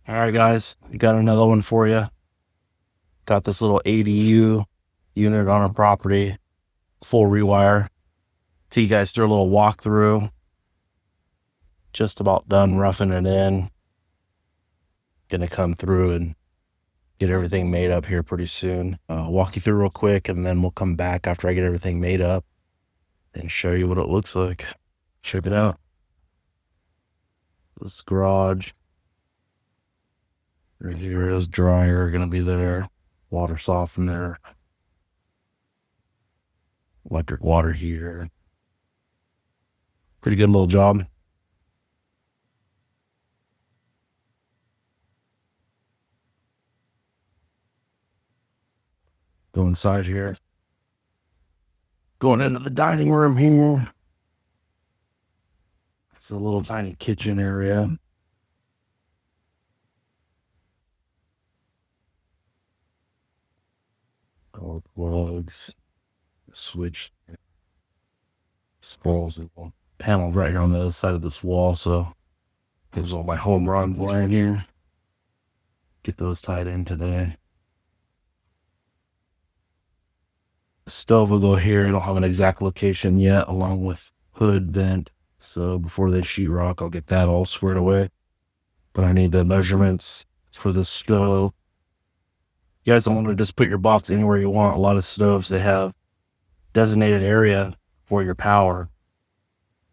All right, guys, we got another one for you. Got this little ADU unit on our property, full rewire. So you guys through a little walkthrough. Just about done roughing it in. Gonna come through and get everything made up here pretty soon. Walk you through real quick, and then we'll come back after I get everything made up and show you what it looks like. Check it out. This garage. Right here is dryer gonna be there. Water softener. Electric water heater. Pretty good little job. Go inside here. Going into the dining room here. It's a little tiny kitchen area. All the plugs, switch, disposable panel right here on the other side of this wall. So there's all my home runs laying here. Get those tied in today. The stove will go here. I don't have an exact location yet, along with hood vent. So before they sheetrock, I'll get that all squared away. But I need the measurements for the stove. You guys don't want to just put your box anywhere you want. A lot of stoves, they have designated area for your power,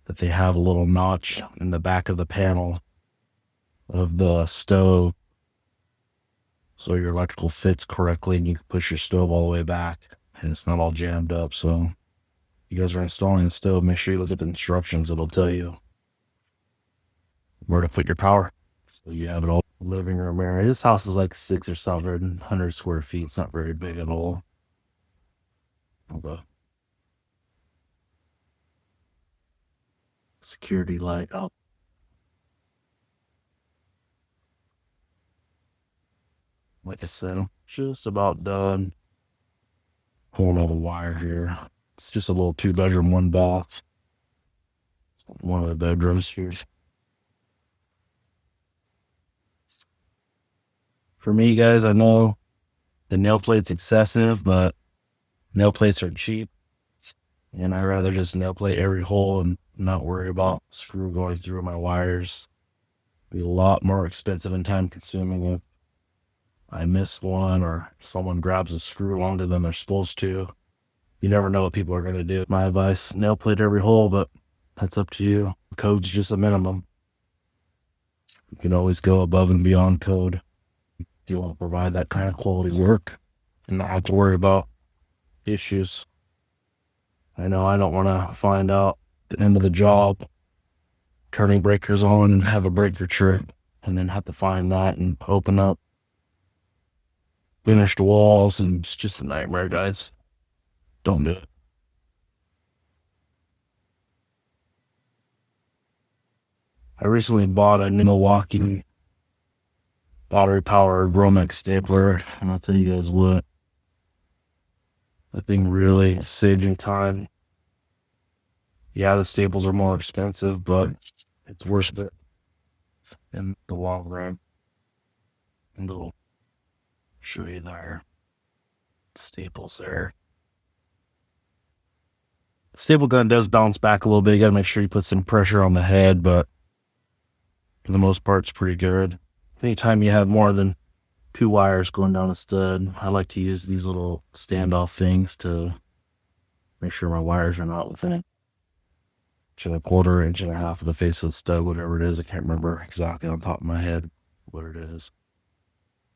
that they have a little notch in the back of the panel of the stove, so your electrical fits correctly and you can push your stove all the way back and it's not all jammed up. So if you guys are installing a stove, make sure you look at the instructions. It'll tell you where to put your power. So you have it all. Living room area. This house is like 600 or 700 square feet. It's not very big at all. Okay. Security light. Oh, like I said, I'm just about done. Pulling all the wire here. It's just a little 2-bedroom, 1-bath. One of the bedrooms here. For me, guys, I know the nail plate's excessive, but nail plates are cheap. And I'd rather just nail plate every hole and not worry about screw going through my wires. Be a lot more expensive and time consuming if I miss one or someone grabs a screw longer than they're supposed to. You never know what people are going to do. My advice, nail plate every hole, but that's up to you. Code's just a minimum. You can always go above and beyond code if you want to provide that kind of quality work and not have to worry about issues. I know I don't want to find out at the end of the job, turning breakers on and have a breaker trip, and then have to find that and open up finished walls, and it's just a nightmare, guys. Don't do it. I recently bought a new Milwaukee battery powered Romex stapler, and I'll tell you guys what, that thing really saved me time. Yeah, the staples are more expensive, but it's worth it in the long run. And I'll show you there. Staples there. The staple gun does bounce back a little bit. You gotta make sure you put some pressure on the head, but for the most part, it's pretty good. Anytime you have more than 2 wires going down a stud, I like to use these little standoff things to make sure my wires are not within an inch and a quarter, inch and a half of the face of the stud, whatever it is. I can't remember exactly on top of my head what it is.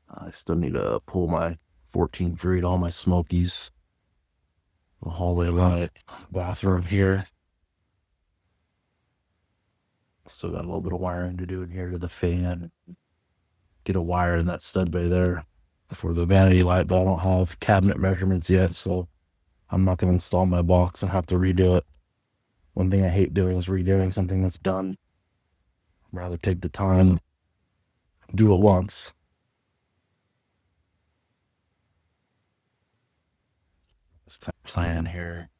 I still need to pull my 14-3 to all my smokies. The hallway light, bathroom here. Still got a little bit of wiring to do in here to the fan. Get a wire in that stud bay there for the vanity light, but I don't have cabinet measurements yet, so I'm not going to install my box and have to redo it. One thing I hate doing is redoing something that's done. I'd rather take the time, do it once. This kind of plan here.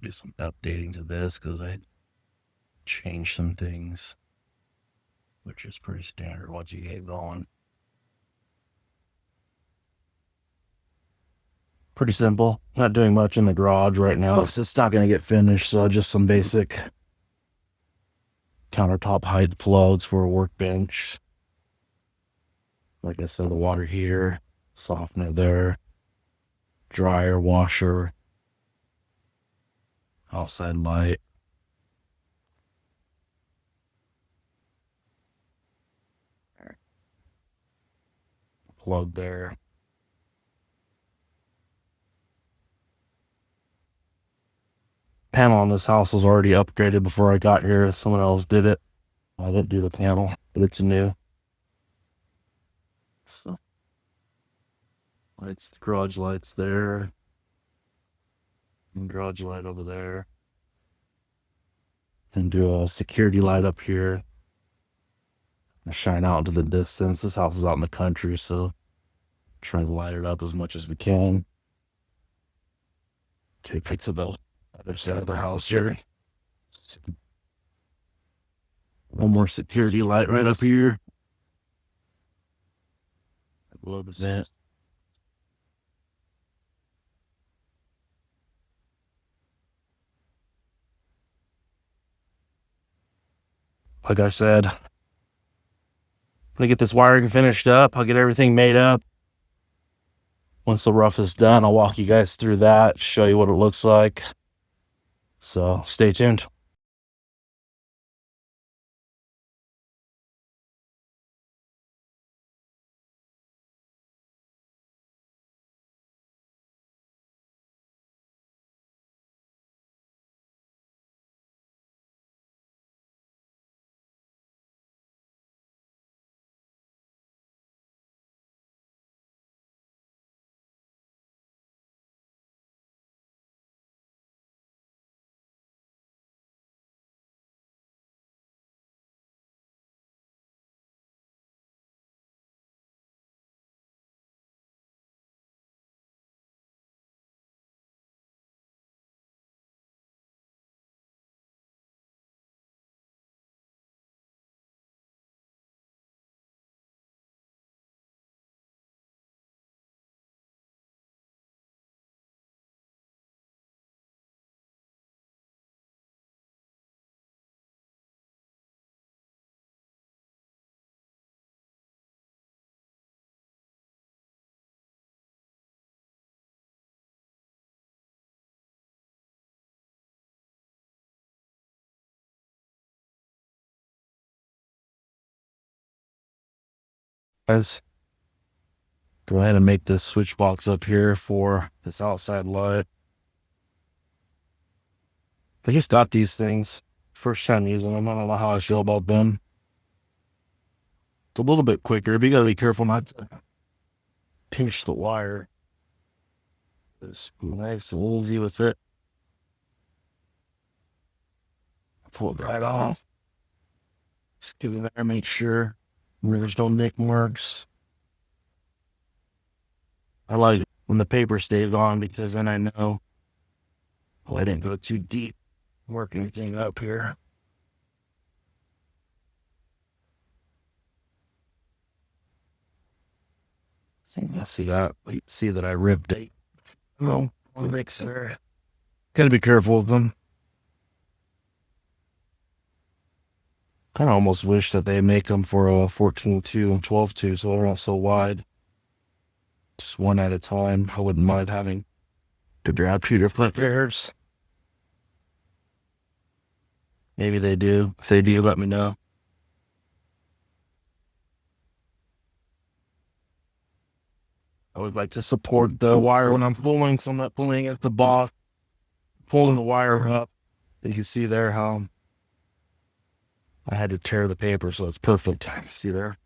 Do some updating to this because I changed some things. which is pretty standard once you get going. Pretty simple. Not doing much in the garage right now because it's not going to get finished. So just some basic countertop height plugs for a workbench. Like I said, the water here, softener there, dryer, washer, outside light. Plug there. Panel on this house was already upgraded before I got here. Someone else did it. I didn't do the panel, but it's new. So lights, garage lights there. And garage light over there. And do a security light up here. Shine out into the distance. This house is out in the country, so trying to light it up as much as we can. Take pics of the other side of the house here. One more security light right up here. Below the vent. Like I said, I'm gonna get this wiring finished up. I'll get everything made up. Once the roof is done, I'll walk you guys through that, show you what it looks like. So stay tuned. Guys, go ahead and make this switch box up here for this outside light. I just got these things. First time using them. I don't know how I feel about them. It's a little bit quicker, but you gotta be careful not to pinch the wire. It's nice and easy with it. Pull it right off. Just get in there, make sure there's no nick marks. I like it when the paper stays on because then I know, oh, I didn't go too deep. Work anything up here. See that? See that I ripped it. No, mixer. Gotta be careful with them. Kind of almost wish that they make them for a 14.2 and 12.2 so they're not so wide. Just one at a time. I wouldn't mind having to grab two different pairs. Maybe they do. If they do, let me know. I would like to support the wire when I'm pulling, so I'm not pulling at the boss, pulling the wire up. You can see there how I had to tear the paper, so it's perfect. See there?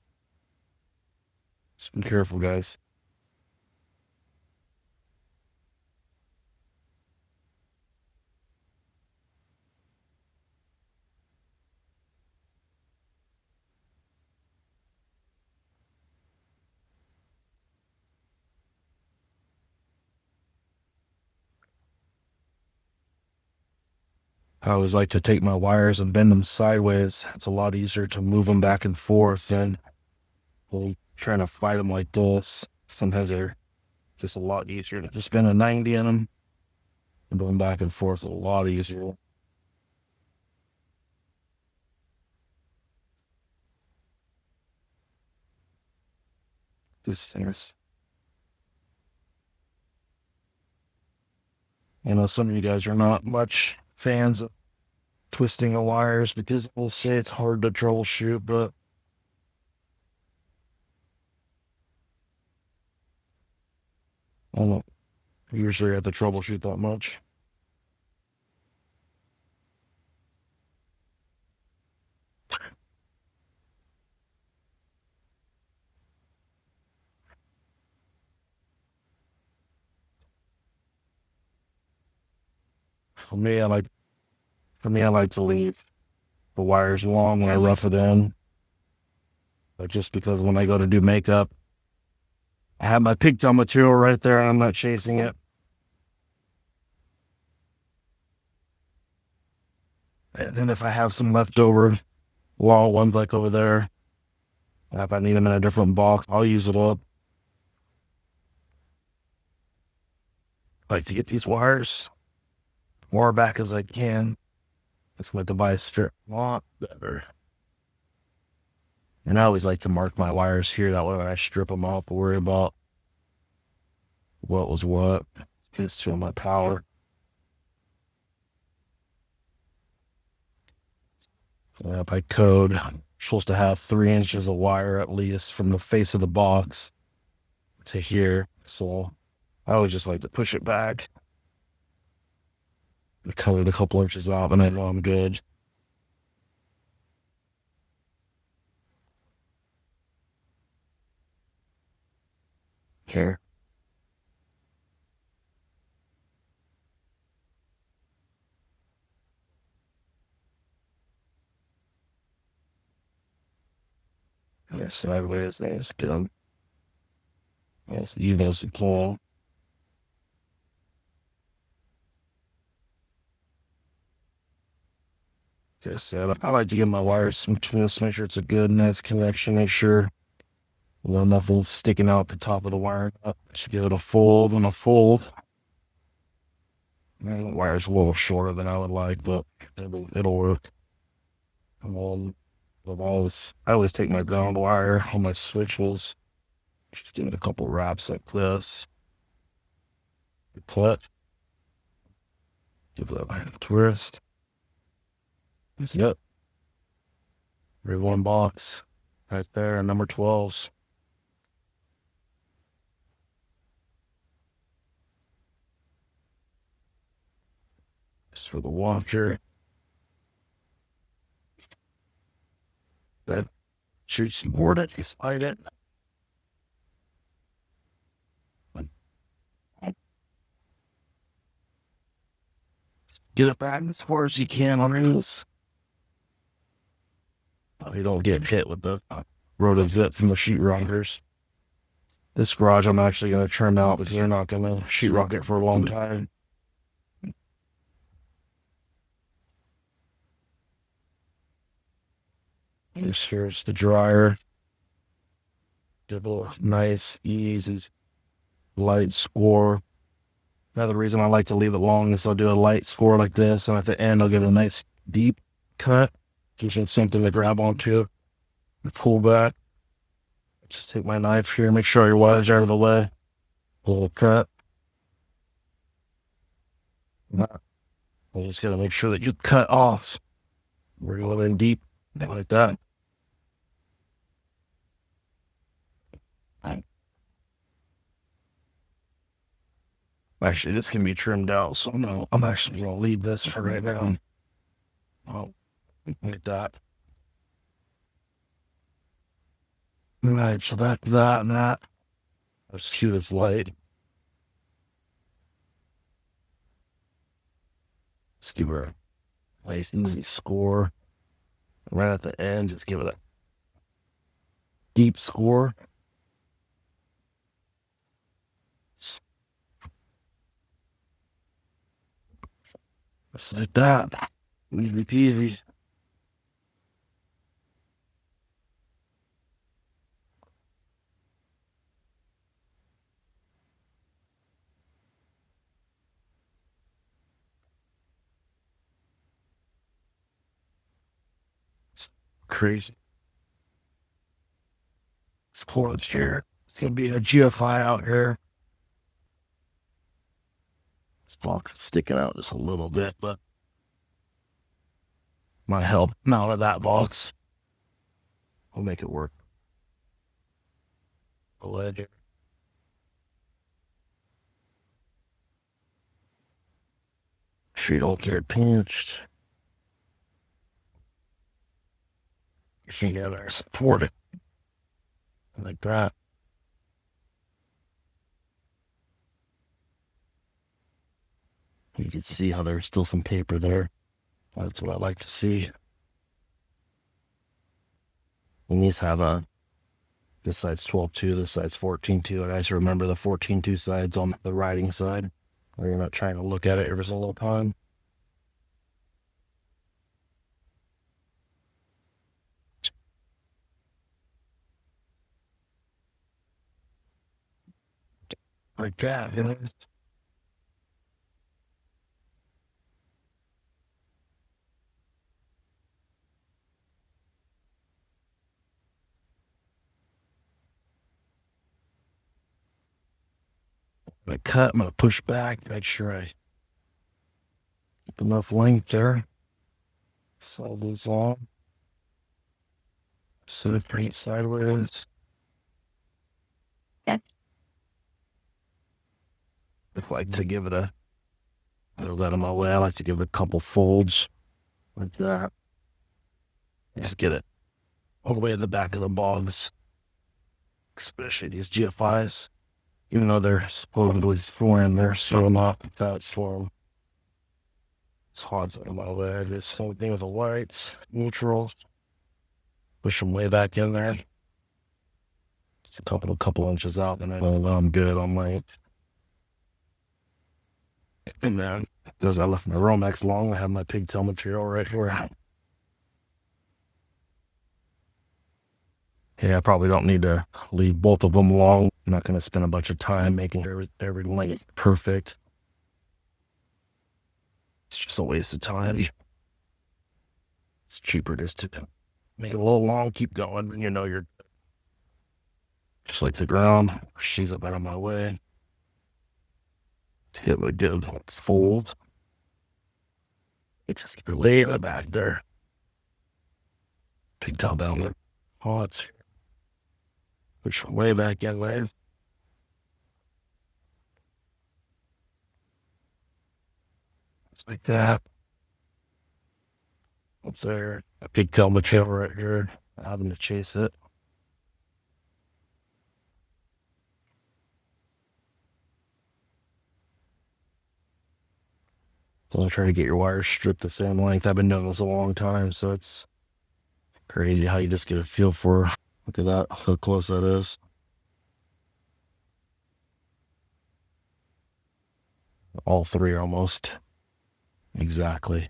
Just be careful, guys. I always like to take my wires and bend them sideways. It's a lot easier to move them back and forth than trying to fight them like this. Sometimes they're just a lot easier to just bend a 90 in them and going back and forth a lot easier. This thing's, I know some of you guys are not much fans of twisting the wires because we'll say it's hard to troubleshoot, but I don't know. I usually have to troubleshoot that much. For me, I like to leave the wires long when I rough it in. But just because when I go to do makeup, I have my pigtail material right there and I'm not chasing it. And then if I have some leftover long ones like over there, if I need them in a different box, I'll use it up. I like to get these wires far back as I can. Makes my device strip a lot better. And I always like to mark my wires here. That way when I strip them off, I'll worry about what was what. It's to my power. By code, I'm supposed to have 3 inches of wire at least from the face of the box to here. So I always just like to push it back. Cut it a couple inches off and I know I'm good. Here. Yeah, so everybody's there. Just get them. Yes, even as you can. Just I like to give my wires some twist, make sure it's a good, nice connection, make sure nothing's sticking out the top of the wire. Just give it a fold and a fold. The wire's a little shorter than I would like, but it'll work. I always take my ground wire on my switches, just give it a couple wraps like this. Clip. Give it a twist. Yep. There's one box right there, number 12s. Just for the washer. That shoots board it, slide it. Get it back as far as you can on this. You don't get hit with the rotor bit from the sheetrockers. This garage I'm actually going to trim out because they're not going to sheetrock it for a long time. Here's the dryer. Give a nice, easy, light score. Another reason I like to leave it long is I'll do a light score like this, and at the end I'll give it a nice deep cut. Gives it something to grab onto and pull back. Just take my knife here, make sure your wires are out of the way. A little cut. I'm just gonna make sure that you cut off. We're going in deep like that. Actually, this can be trimmed out, so no, I'm actually gonna leave this for right now. Oh, like that. All right, so that, and that. Let's shoot this light. Let's give her a nice, easy score. Right at the end, just give it a deep score. Just like that. Easy peasy. It's crazy. It's cold here. It's gonna be a GFI out here. This box is sticking out just a little bit, but might help mount of that box. We'll make it work. The lid here. Sure you don't get pinched. You can get there, support it. Like that. You can see how there's still some paper there. That's what I like to see. And these have this side's 12.2, this side's 14.2. And I just remember the 14.2 sides on the riding side, where you're not trying to look at it every single time. Like that, you know? I'm gonna cut, I'm gonna push back, make sure I keep enough length there. Slide these long. Set it pretty sideways. I like to give it a let on my way. I like to give it a couple folds like that. Just get it all the way in the back of the bogs, especially these GFIs. Even though they're supposedly foreign, they're still not that form. It's hard on my way. I do the same thing with the whites, neutrals. Push them way back in there. It's a couple inches out, and I'm good on length. And then, because I left my Romex long, I have my pigtail material right here. Yeah, I probably don't need to leave both of them long. I'm not going to spend a bunch of time making sure every length is perfect. It's just a waste of time. It's cheaper just to make it a little long, keep going, and you know you're just like the ground. She's up out of my way. To hit my good fold. It just keep it laying in the back there. Pigtail down there. Oh, it's push way back in there. It's like that. Up there. A pigtail material right here. Having to chase it. So I try to get your wires stripped the same length. I've been doing this a long time, so it's crazy how you just get a feel for. Look at that, how close that is. All three are almost exactly.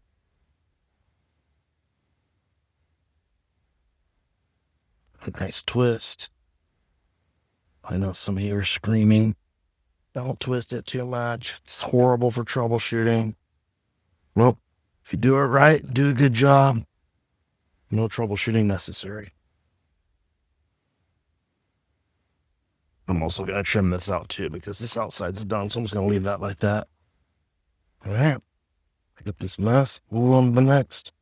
A nice twist. I know some of you are screaming. Don't twist it too much. It's horrible for troubleshooting. Well, if you do it right, do a good job. No troubleshooting necessary. I'm also going to trim this out too because this outside's done, so I'm just going to leave that like that. All right. Pick up this mess. Move on to the next.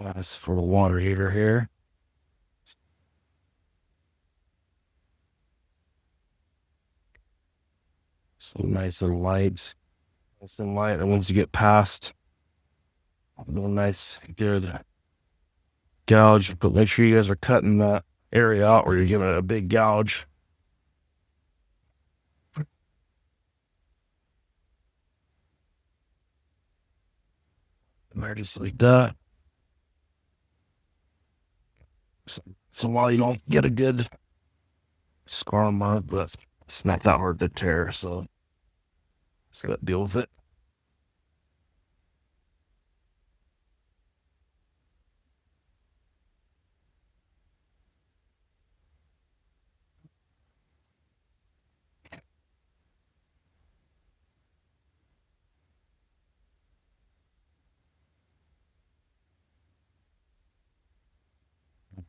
That's for the water heater here. So nice and light. Nice and light. And once you get past a little nice, good gouge, but make sure you guys are cutting that area out where you're giving it a big gouge. there just like that. So while you don't get a good scar mark, but it's not that hard to tear, so just gotta deal with it.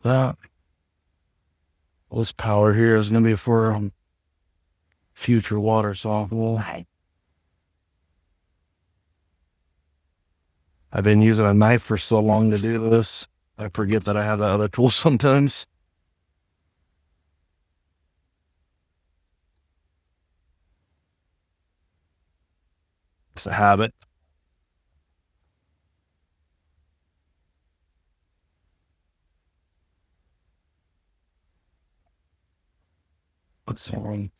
That this power here is gonna be for future water softball. I've been using a knife for so long to do this, I forget that I have that other tool sometimes. It's a habit. What's wrong?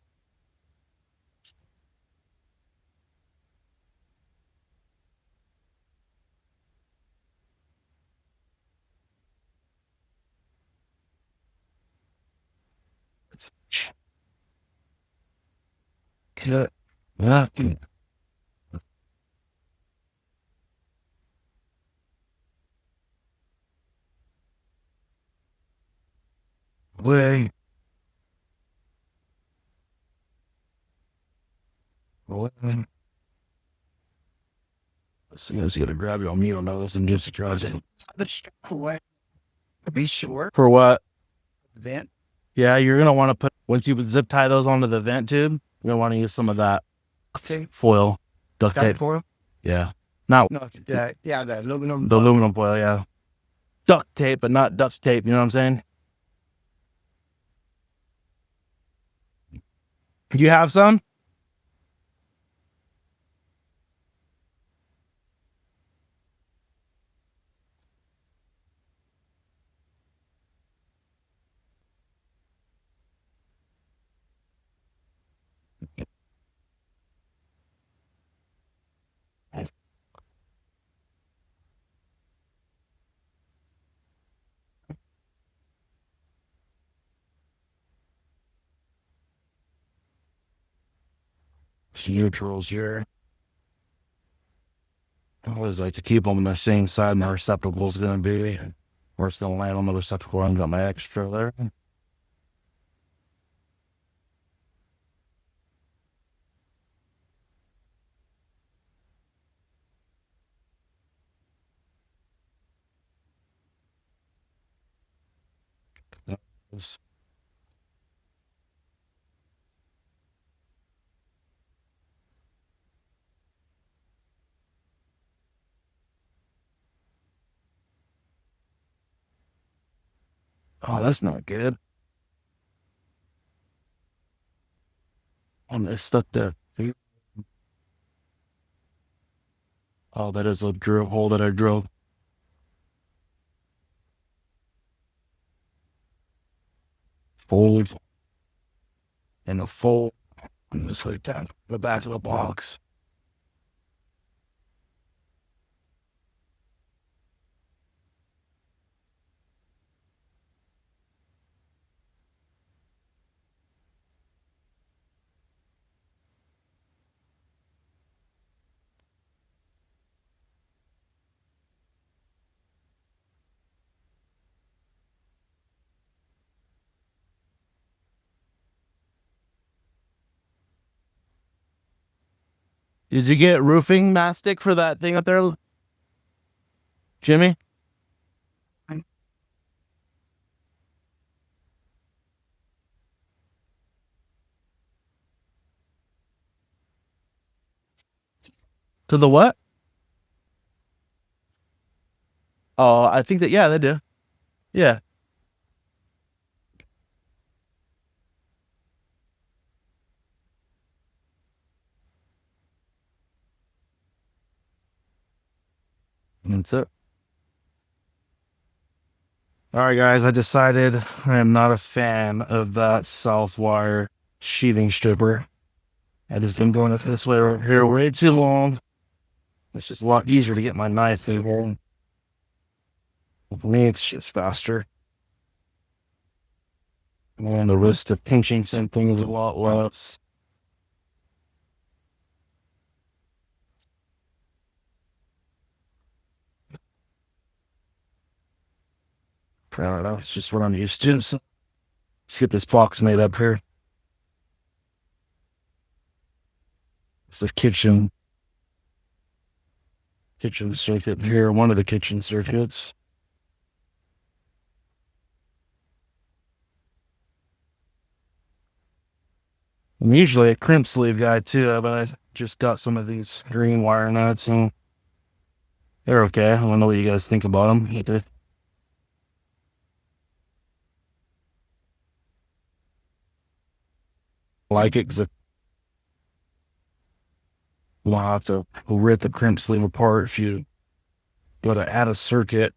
Cut that. Way. Woodland. So you guys gotta grab your meal nose and just try it. Be sure. For what? Vent. Yeah, you're gonna want to put once you zip tie those onto the vent tube, you're gonna want to use some of that foil, duct tape. Foil? Yeah, not No, yeah, the aluminum. the aluminum foil. Yeah, duct tape, but not duct tape. You know what I'm saying? You have some? Neutrals here. I always like to keep them on the same side my receptacle is going to be. Or it's going to land on the receptacle. I've got my extra there. Oh, that's not good. Oh, it's stuck there. Oh, that is a drill hole that I drilled. Fold. And a fold. And just like that. The back of the box. Did you get roofing mastic for that thing up there, Jimmy? To the what? Oh, I think that, yeah, they do. Yeah. That's it. All right, guys, I decided I am not a fan of that south wire sheathing stripper. It has been going this way right here way too long. It's just a lot easier to get my knife in here. For me, it's just faster. And the risk of pinching something is a lot less. I don't know. It's just what I'm used to. So let's get this box made up here. It's the kitchen circuit here. One of the kitchen circuits. I'm usually a crimp sleeve guy too, but I just got some of these green wire nuts and they're okay. I don't know what you guys think about them either. Like it because we'll have to rip the crimp sleeve apart if you go to add a circuit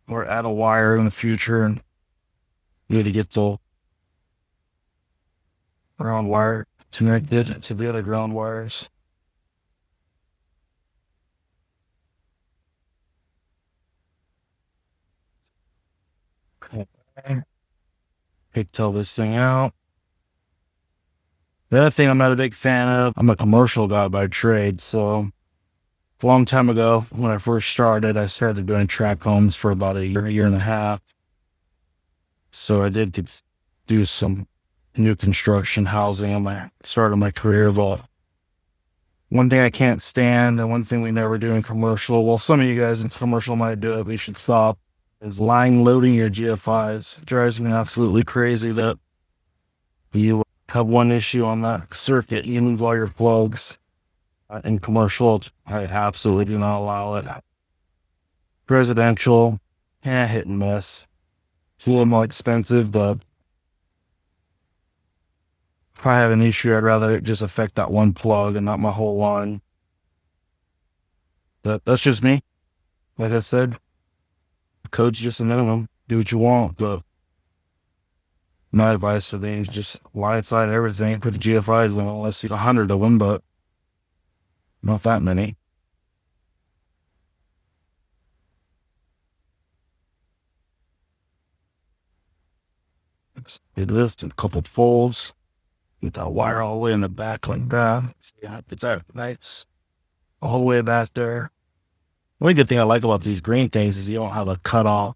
or add a wire in the future, and you need to get the ground wire connected to the other ground wires. Okay. Pigtail this thing out. The other thing I'm not a big fan of, I'm a commercial guy by trade, so a long time ago, when I first started doing tract homes for about a year and a half. So I did do some new construction housing on my start of my career. But one thing I can't stand, and one thing we never do in commercial, well, some of you guys in commercial might do it, we should stop, is line loading your GFIs. It drives me absolutely crazy that you have one issue on that circuit, you lose all your plugs. In commercial, I absolutely do not allow it. Residential, hit and miss. It's a little more expensive, but if I have an issue, I'd rather it just affect that one plug and not my whole line. That's just me. Like I said, the code's just a minimum. Do what you want, but my advice for these, just line aside everything. Put the GFIs in, unless you 100 of them, but not that many. It lists a couple poles. Get that wire all the way in the back like that. See how it's that nice all the way back there. The only good thing I like about these green things is you don't have a cut off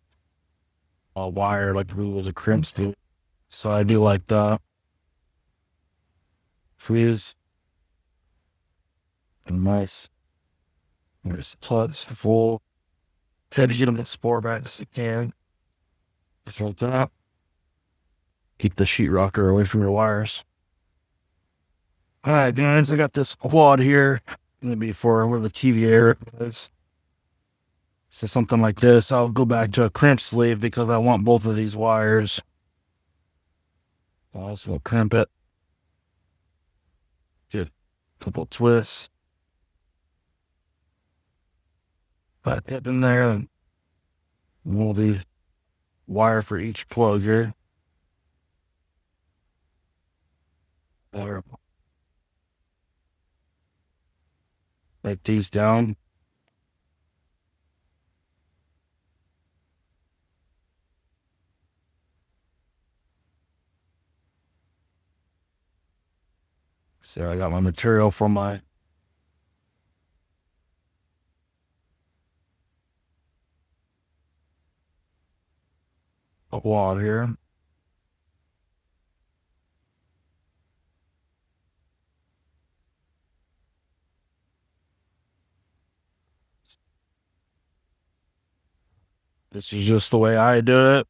a wire like the crimps do. So I do like that. Freeze. And nice. There's the touch full. Try to get them as far back as you can. Just like that. Keep the sheet rocker away from your wires. Alright, guys, I got this quad here. Gonna be for where the TV area is. So something like this, I'll go back to a crimp sleeve because I want both of these wires. I'll also crimp it. Get a couple twists. Put that in there, and we'll be wire for each plug here. There. Write these down. So I got my material from my quad here. This is just the way I do it.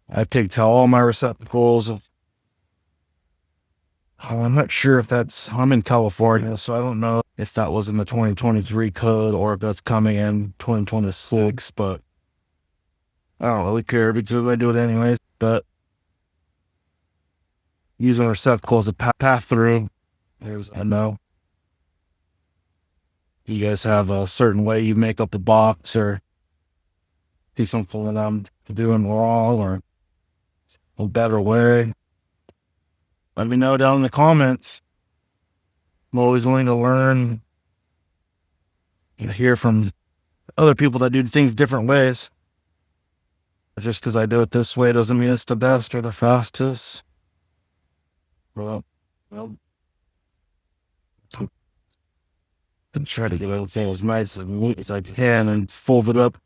I pigtail all my receptacles. I'm not sure if I'm in California, so I don't know if that was in the 2023 code or if that's coming in 2026, but I don't really care because I do it anyways. But using a receptacle as a path through, there's a no. You guys have a certain way you make up the box, or see something that I'm doing wrong, or a better way, let me know down in the comments. I'm always willing to learn. You hear from other people that do things different ways. Just because I do it this way doesn't mean it's the best or the fastest. Well, I try to get everything as nice and neat as I can and fold it up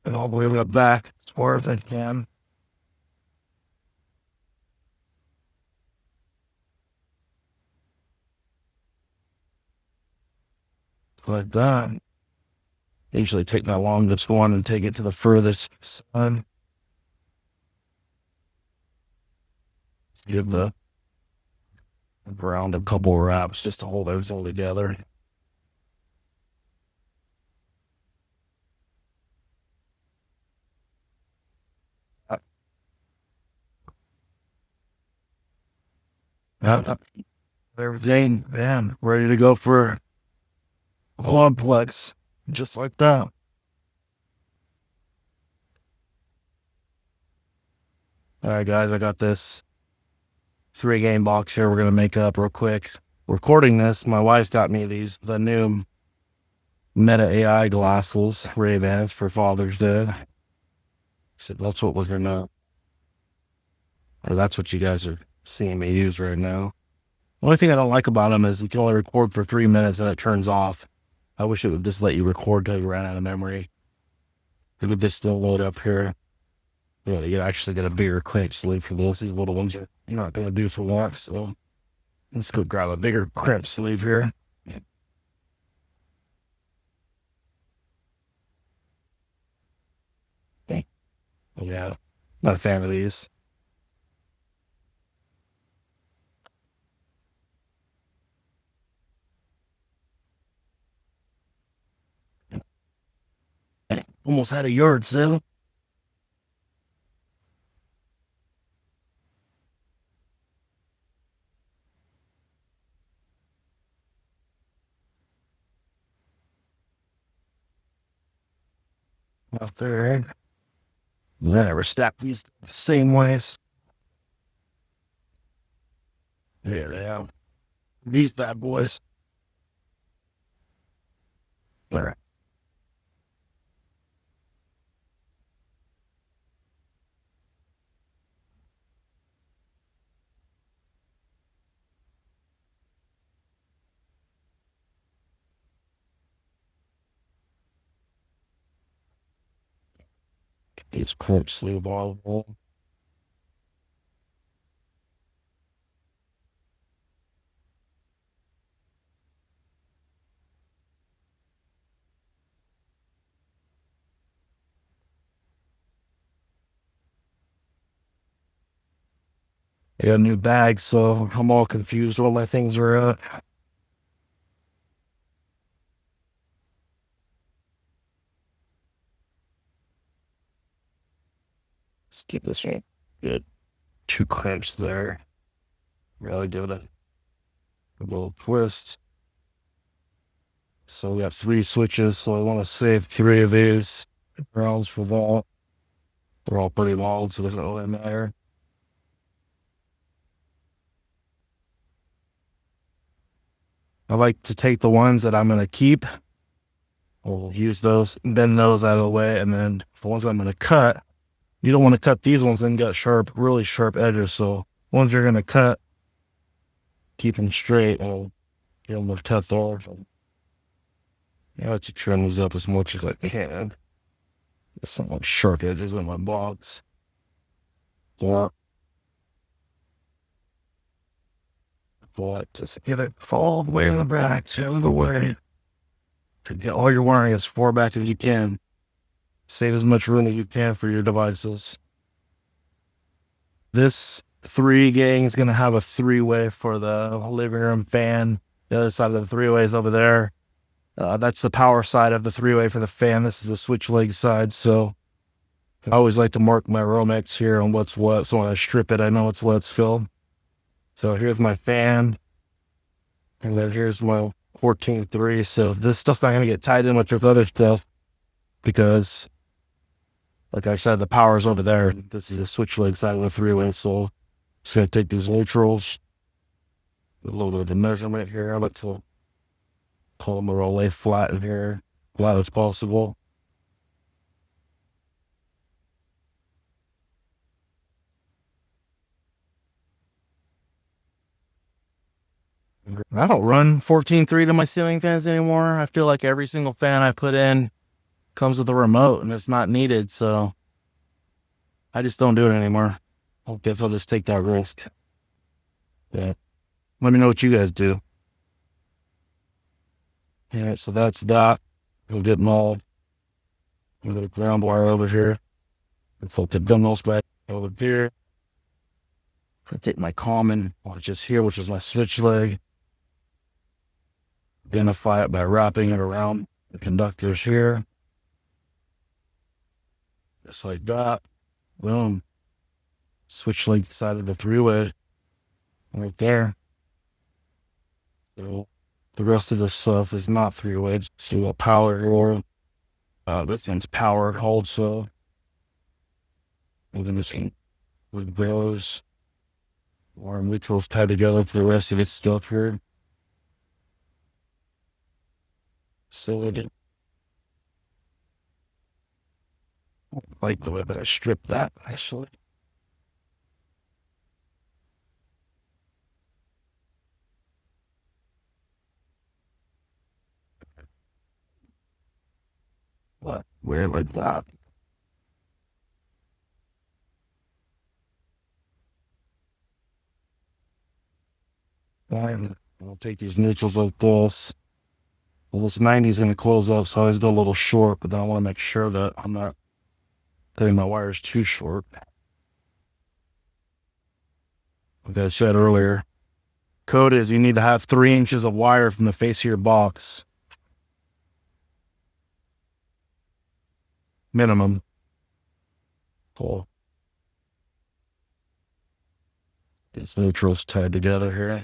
and all the way up back as far as I can. Like that. I usually take my longest one and take it to the furthest side. Give the ground a couple wraps just to hold everything together. Everything, man, ready to go for a complex, just like that. All right, guys, I got this 3-game box here we're going to make up real quick. Recording this, my wife's got me the new Meta AI glasses, Ray-Bans for Father's Day. So that's what we're going to, or that's what you guys are seeing me use right now. The only thing I don't like about them is you can only record for 3 minutes and it turns off. I wish it would just let you record till you ran out of memory. It would just still load up here. Yeah, you actually get a bigger clamp sleeve for those. These little ones you're not going to do for walk. So let's go grab a bigger clamp sleeve here. Yeah, not a fan of these. Almost had a yard sale. Out there. I never stack these the same ways. There they are. These bad boys. There. These clamp sleeve all of them. I got a new bag, so I'm all confused where my things are at. Let's keep this right. Good. 2 clamps there. Really give it a little twist. So we have 3 switches, so I want to save 3 of these rounds for that. They're all pretty long, so it doesn't really matter. I like to take the ones that I'm going to keep. I'll use those, bend those out of the way, and then the ones I'm going to cut, you don't want to cut these ones and get sharp, really sharp edges. So ones you're going to cut, keep them straight and get them to tough off. I like to trim these up as much as I can. There's some like sharp edges in my box. Yeah. But just get it all the way in the back, to the way. To get all your wiring as far back as you can. Save as much room as you can for your devices. This 3-gang is going to have a 3-way for the living room fan. The other side of the 3-way is over there. That's the power side of the 3-way for the fan. This is the switch leg side. So I always like to mark my Romex here on what's what. So when I strip it, I know it's what still. So here's my fan. And then here's my 14.3. So this stuff's not going to get tied in with other stuff because, like I said, the power's over there. This is the switch leg side of the 3-way. So I'm just going to take these neutrals, a little bit of the measurement here. I like to call them a roll flat in here. loud as possible. I don't run 14.3 to my ceiling fans anymore. I feel like every single fan I put in comes with a remote and it's not needed, so I just don't do it anymore. I guess I'll just take that risk. Yeah. Let me know what you guys do. Yeah, so that's that. We'll get them all. We'll get a ground wire over here. We'll put them those back over here. I'll take my common, just here, which is my switch leg. Identify it by wrapping it around the conductors here. Just like that. Boom. Switch leg side of the three-way. Right there. So the rest of this stuff is not three-way. So a power or this one's powered also. With those or neutrals tied together for the rest of its stuff here. So it like the way that I stripped that actually. What? Where like that? Fine. I'll take these neutrals like this. Well, this 90 is going to close up, so I always go a little short, but then I want to make sure that I'm not cutting my wires too short. Like I said earlier, code is you need to have 3 inches of wire from the face of your box. Minimum. Cool. These neutrals tied together here.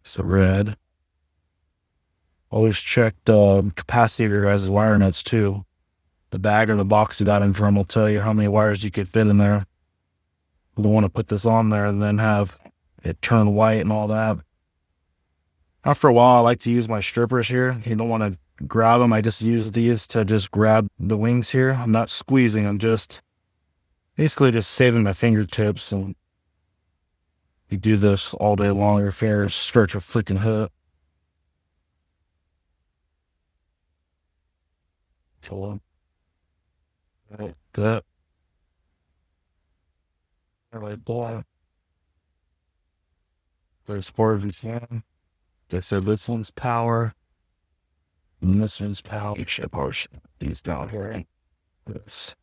So red. Always check the capacity of your guys' wire nuts too. The bag or the box you got in from will tell you how many wires you could fit in there. You don't want to put this on there and then have it turn white and all that. After a while, I like to use my strippers here. You don't want to grab them. I just use these to just grab the wings here. I'm not squeezing. I'm just basically just saving my fingertips. And you do this all day long. Your fingers stretch a freaking hook. Kill them. Right, good. Like that. There's 4 of these here. Like I said, this one's power. And this one's power. You should push these down here. This.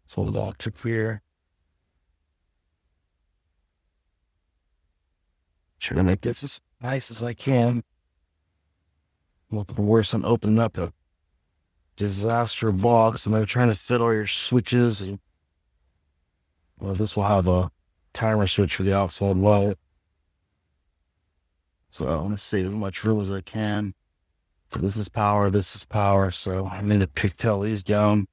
So electric here. Try to make this as nice as I can. Looking worse than opening up a disaster box and they're trying to fit all your switches. And, well, this will have a timer switch for the outside light. So I want to save as much room as I can. So this is power, so I need to pigtail these down.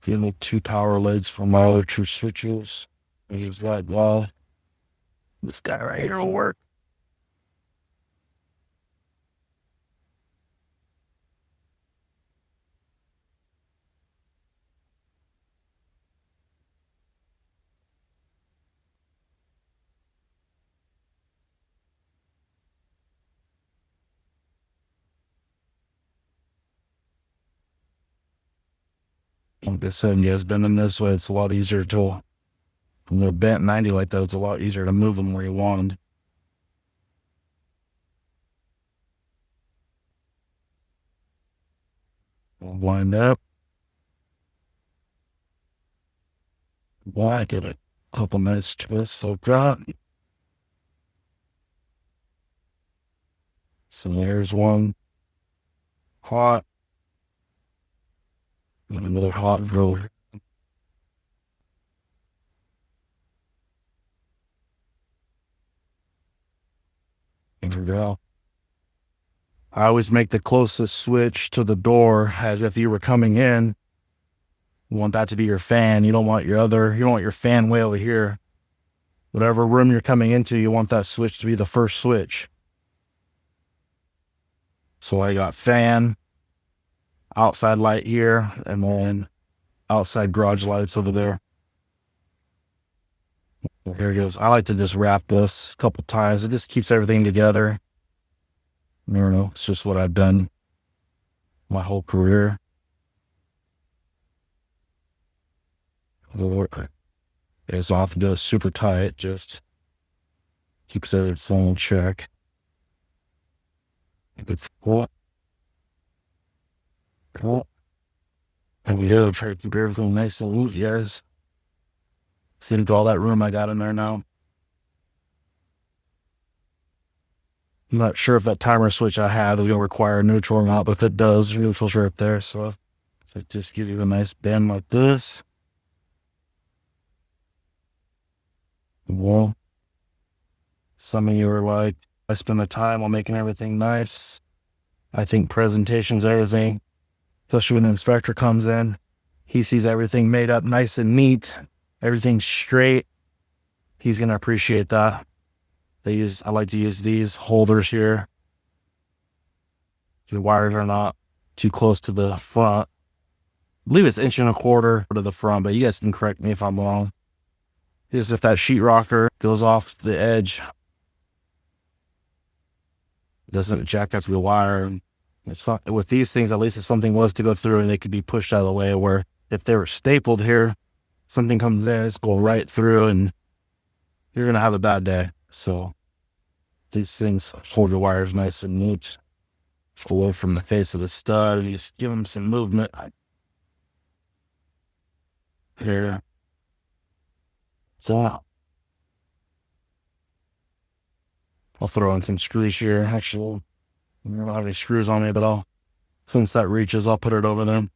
Give me 2 power legs for my other 2 switches. I use that well. This guy right here will work. Like I said, you guys bending this way, it's a lot easier to, when they're bent 90 like that, it's a lot easier to move them where you want them. Wind up. Why get a couple minutes twist, so drop. So there's one hot. And another hot roll. There we go. I always make the closest switch to the door as if you were coming in. You want that to be your fan. You don't want your fan way over here. Whatever room you're coming into, you want that switch to be the first switch. So I got fan, outside light here, and then outside garage lights over there. Here it goes. I like to just wrap this a couple times. It just keeps everything together. I don't know. It's just what I've done my whole career. It's often does super tight. Just keeps everything in check. It's cool. And we do try to keep everything nice and loose, guys. See into all that room I got in there now. I'm not sure if that timer switch I have is going to require neutral or not, but if it does, neutral's right there. So just give you a nice band like this. Well, some of you are like, I spend the time on making everything nice. I think presentation's everything, especially when the inspector comes in. He sees everything made up nice and neat, everything straight. He's going to appreciate that. I like to use these holders here. The wires are not too close to the front. I believe it's 1.25 inches to the front, but you guys can correct me if I'm wrong. Is if that sheetrocker goes off the edge, it doesn't jack up the wire. It's not, with these things, at least if something was to go through and they could be pushed out of the way, where if they were stapled here, something comes in, it's going right through and you're going to have a bad day. So these things hold your wires nice and neat away from the face of the stud. You just give them some movement here. So I'll throw in some screws here. Actually, I don't have any screws on me, but since that reaches, I'll put it over there.